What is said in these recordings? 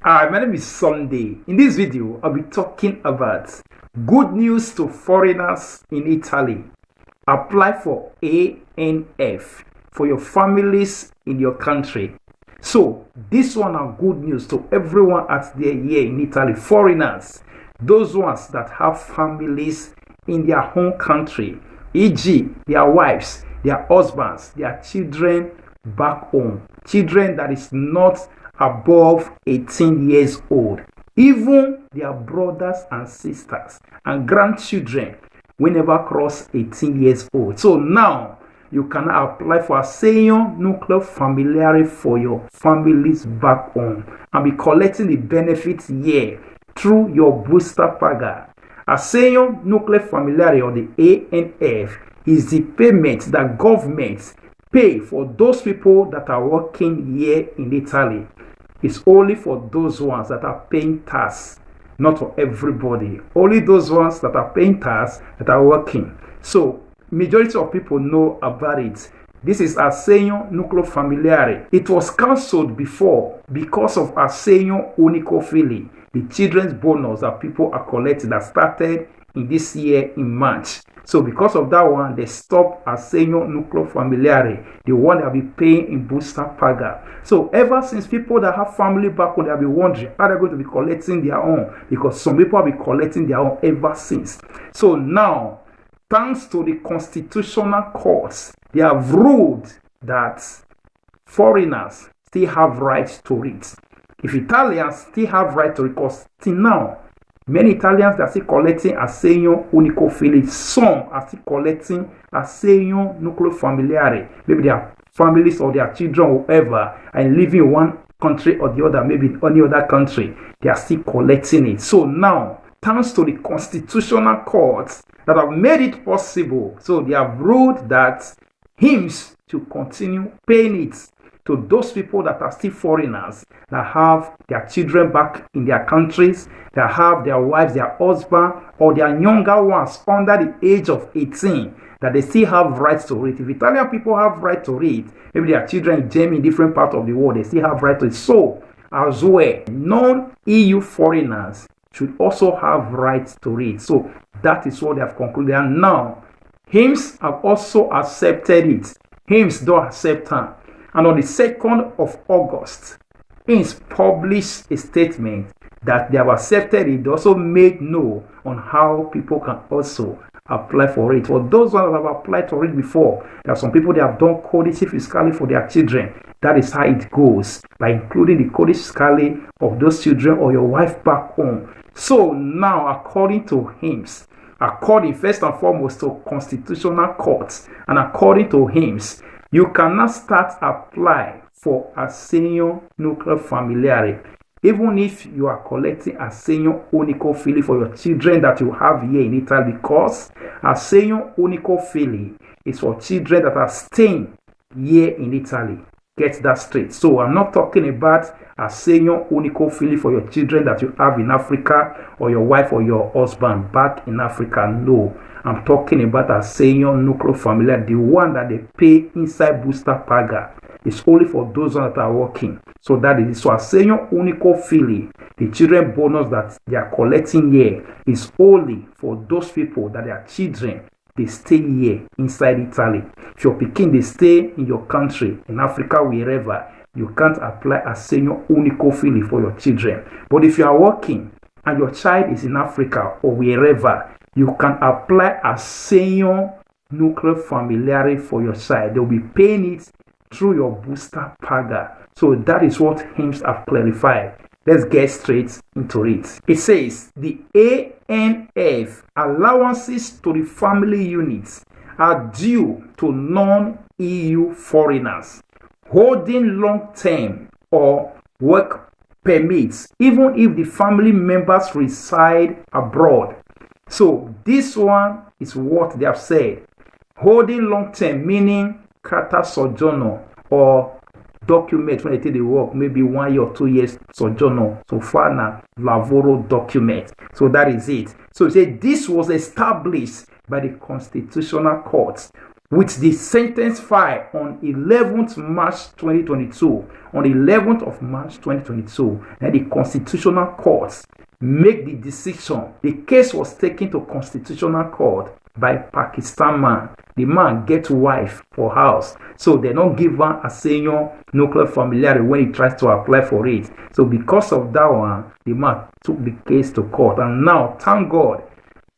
Hi, my name is Sunday. In this video, I'll be talking about good news to foreigners in Italy. Apply for ANF for your families in your country. So, this one are good news to everyone at their here in Italy, foreigners, those ones that have families in their home country, e.g., their wives, their husbands, their children back home, children that is not above 18 years old, even their brothers and sisters and grandchildren will never cross 18 years old. So now you can apply for Assegno Nucleo Familiare for your families back home and be collecting the benefits here through your booster paga. Assegno Nucleo Familiare, or the ANF, is the payment that governments pay for those people that are working here in Italy. It's only for those ones that are paying tax, not for everybody. Only those ones that are paying tax that are working. So, majority of people know about it. This is Assegno Nucleo Familiare. It was cancelled before because of Assegno Unico Fili, the children's bonus that people are collecting that started in this year in March. So because of that one, they stopped Assegno Nucleo Familiare, the one that will be paying in booster paga. So ever since, people that have family back home, they'll be wondering how they're going to be collecting their own, because some people have been collecting their own ever since. So now, thanks to the constitutional courts, they have ruled that foreigners still have rights to it. If Italians still have right to it, because till now, many Italians are still collecting Assegno Unico Fili. Some are still collecting Assegno Nucleo Familiare. Maybe their families or their children, whoever, and living in one country or the other, maybe in any other country, they are still collecting it. So now, thanks to the constitutional courts that have made it possible, so they have ruled that hymns to continue paying it to those people that are still foreigners, that have their children back in their countries, that have their wives, their husband, or their younger ones under the age of 18, that they still have rights to it. If Italian people have right to it, maybe their children in Germany, in different parts of the world, they still have right to it. So, as well, non-EU foreigners should also have rights to it. So, that is what they have concluded. And now, hymns have also accepted it. Hymns don't accept them. And on the 2nd of August, HIMS published a statement that they have accepted it. They also made known on how people can also apply for it. For those who have applied for it before, there are some people that have done codice fiscale for their children. That is how it goes, by including the codice fiscale of those children or your wife back home. So now, according to HIMS, according first and foremost to constitutional courts, and according to HIMS, you cannot start apply for Assegno Nucleo Familiare, even if you are collecting Assegno Unico Fili for your children that you have here in Italy, because Assegno Unico Fili is for children that are staying here in Italy. Get that straight. So I'm not talking about Assegno Unico Fili for your children that you have in Africa, or your wife or your husband back in Africa. No. I'm talking about Assegno Nucleo Familiare, the one that they pay inside booster paga. It's only for those that are working. So that is it. So Assegno Unico Fili, the children bonus that they are collecting here, is only for those people that their children, they stay here inside Italy. If your pikin, they stay in your country, in Africa, wherever, you can't apply Assegno Unico Fili for your children. But if you are working and your child is in Africa or wherever, you can apply Assegno Nucleo Familiare for your child. They will be paying it through your booster paga. So that is what HIMS have clarified. Let's get straight into it. It says the ANF allowances to the family units are due to non-EU foreigners holding long-term or work permits, even if the family members reside abroad. So this one is what they have said. Holding long-term, meaning carta soggiorno, or document when they take the work, maybe 1 year or 2 years soggiorno. So far now, lavoro document. So that is it. So it said this was established by the constitutional courts with the sentence filed on 11th March 2022. On the 11th of March 2022, and the Constitutional Court make the decision. The case was taken to Constitutional Court by Pakistan man. The man get wife for house, so they don't give her a senior nuclear familiarity when he tries to apply for it. So because of that one, the man took the case to court, and now, thank God,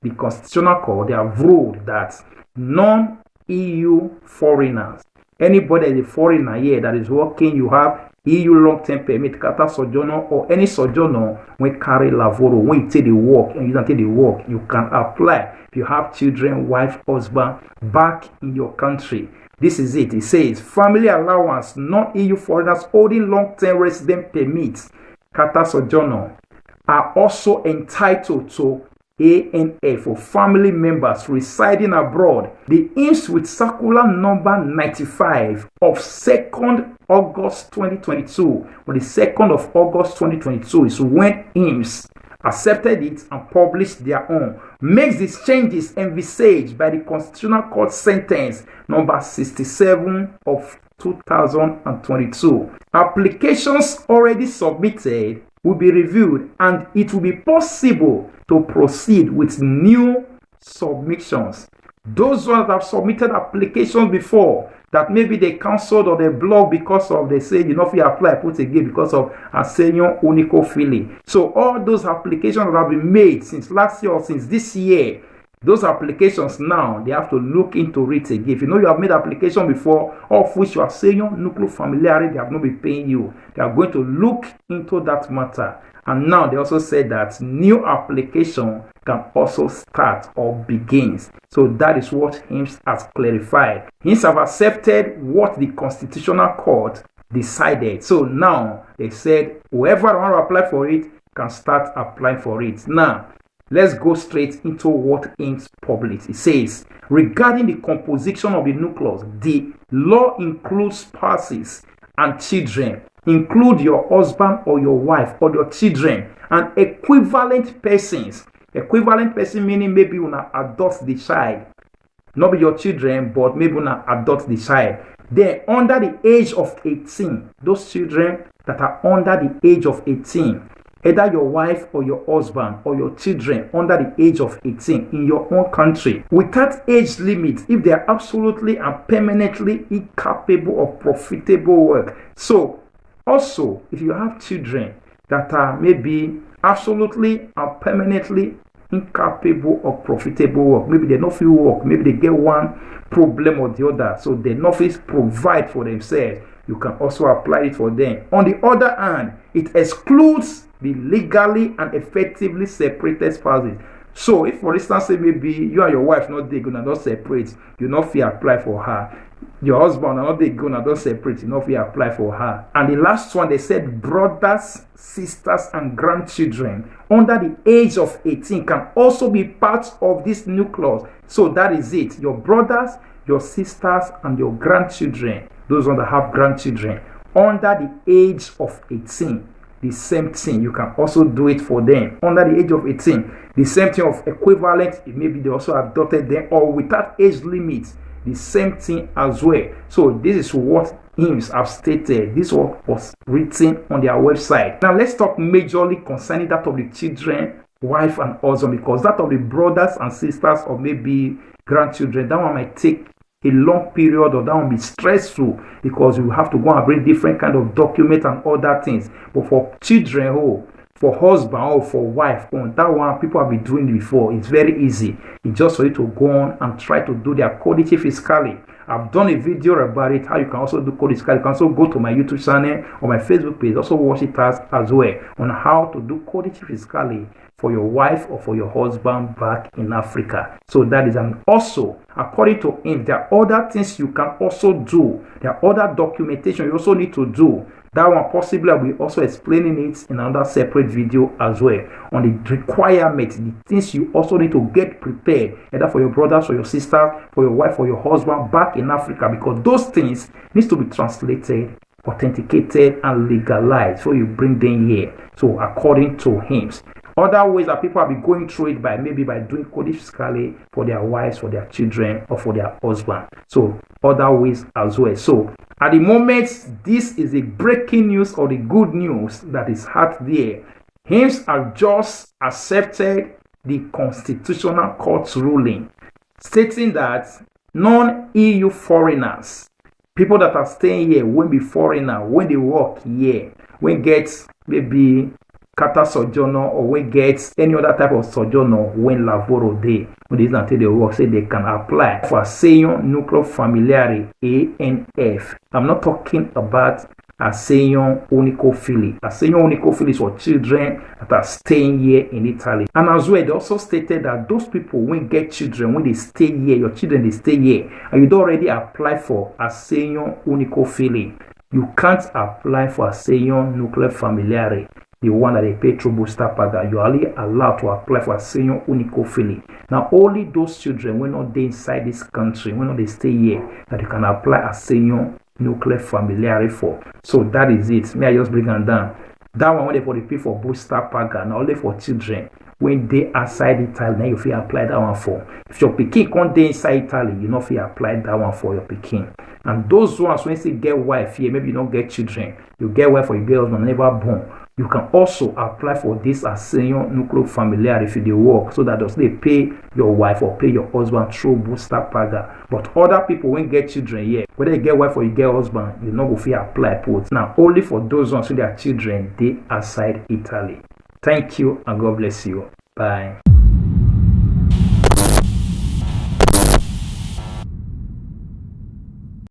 the Constitutional Court, they have ruled that non-EU foreigners, anybody that is a foreigner here that is working, you have EU long-term permit, kata sojourner, or any sojourner when carry lavoro, when you take the work and you don't take the work, you can apply. If you have children, wife, husband back in your country, this is it. It says family allowance, non-EU foreigners holding long-term resident permits, kata sojourner, are also entitled to ANF for family members residing abroad. The IMS with circular number 95 of 2nd August 2022, on the 2nd of August 2022 is when IMS accepted it and published their own, makes these changes envisaged by the Constitutional Court sentence number 67 of 2022. Applications already submitted will be reviewed, and it will be possible to proceed with new submissions. Those ones that have submitted applications before, that maybe they cancelled or they blocked because of, they say, you know, if you apply, put again because of a senior unico feeling. So all those applications that have been made since last year or since this year, those applications now, they have to look into it again. If you know you have made application before, of which you are saying your nuclear familiarity, they have not been paying you. They are going to look into that matter. And now they also said that new application can also start or begins. So that is what HIMSS has clarified. HIMSS have accepted what the Constitutional Court decided. So now they said whoever want to apply for it can start applying for it. Now, let's go straight into what HIMSS published. It says, regarding the composition of the nucleus, the law includes spouses and children. Include your husband or your wife or your children and equivalent persons. Equivalent person meaning maybe you want to adopt the child. Not be your children, but maybe you want to adopt the child. Then under the age of 18, those children that are under the age of 18, either your wife or your husband or your children under the age of 18 in your own country, without age limit, if they are absolutely and permanently incapable of profitable work. So also, if you have children that are maybe absolutely and permanently incapable of profitable work, maybe they don't feel work, maybe they get one problem or the other, so they not feel provide for themselves, you can also apply it for them. On the other hand, it excludes the legally and effectively separated spouses. So if, for instance, say maybe you and your wife not they gonna not separate, you not feel apply for her. Your husband not they gonna not separate, you not feel apply for her. And the last one, they said brothers, sisters, and grandchildren under the age of 18 can also be part of this nucleus. So that is it. Your brothers, your sisters, and your grandchildren, those ones that have grandchildren under the age of 18. The same thing, you can also do it for them under the age of 18. The same thing of equivalent, maybe they also adopted them or without age limits, the same thing as well. So this is what HIMSS have stated. This was written on their website. Now let's talk majorly concerning that of the children, wife and husband, because that of the brothers and sisters or maybe grandchildren, that one might take a long period, or that will be stressful because you have to go and bring different kind of documents and other things. But for children, for husband or for wife, that one people have been doing before. It's very easy. It's just for you to go on and try to do their codice fiscale. I've done a video about it, how you can also do codice fiscale. You can also go to my YouTube channel or my Facebook page, also watch it as well on how to do codice fiscale for your wife or for your husband back in Africa. So that is, and also according to him, there are other things you can also do. There are other documentation you also need to do. That one possibly I will also explaining it in another separate video as well on the requirements, the things you also need to get prepared, either for your brothers or your sisters, for your wife or your husband back in Africa, because those things needs to be translated, authenticated, and legalized before you bring them here. So according to him, Other ways that people have been going through it by maybe by doing code fiscally for their wives, for their children, or for their husband. So other ways as well. So at the moment, this is a breaking news or the good news that is out there. HIMSS have just accepted the Constitutional Court's ruling stating that non-EU foreigners, people that are staying here, when be foreigner, when they work here, when get maybe kata sojourner or when get any other type of sojourner when lavoro day, when they until they work, say they can apply for Assegno Nucleo Familiare ANF. I'm not talking about Assegno Unico Fili. Assegno Unico Fili is for children that are staying here in Italy. And as well, they also stated that those people when get children, when they stay here, your children they stay here, and you don't already apply for Assegno Unico Fili, you can't apply for Assegno Nucleo Familiare, the one that they pay through Busta Paga. You are only allowed to apply for Assegno Unico Fili. Now, only those children when not they inside this country, when not they stay here, that you can apply Assegno Nucleo Familiare for. So that is it. May I just bring them down. That one when they for the pay for Busta Paga, now only for children. When they outside Italy, now you feel apply that one for. If your pikin can't dey inside Italy, you know feel apply that one for your pikin. And those ones when you get wife here, maybe you don't get children, you get wife or you get husband never born. You can also apply for this Assegno Nucleo Familiare if you dey work, so that does they pay your wife or pay your husband through Busta Paga. But other people when get children here, whether you get wife or you get husband, you know go fit apply put. Now only for those ones with their children they outside Italy. Thank you and God bless you. Bye.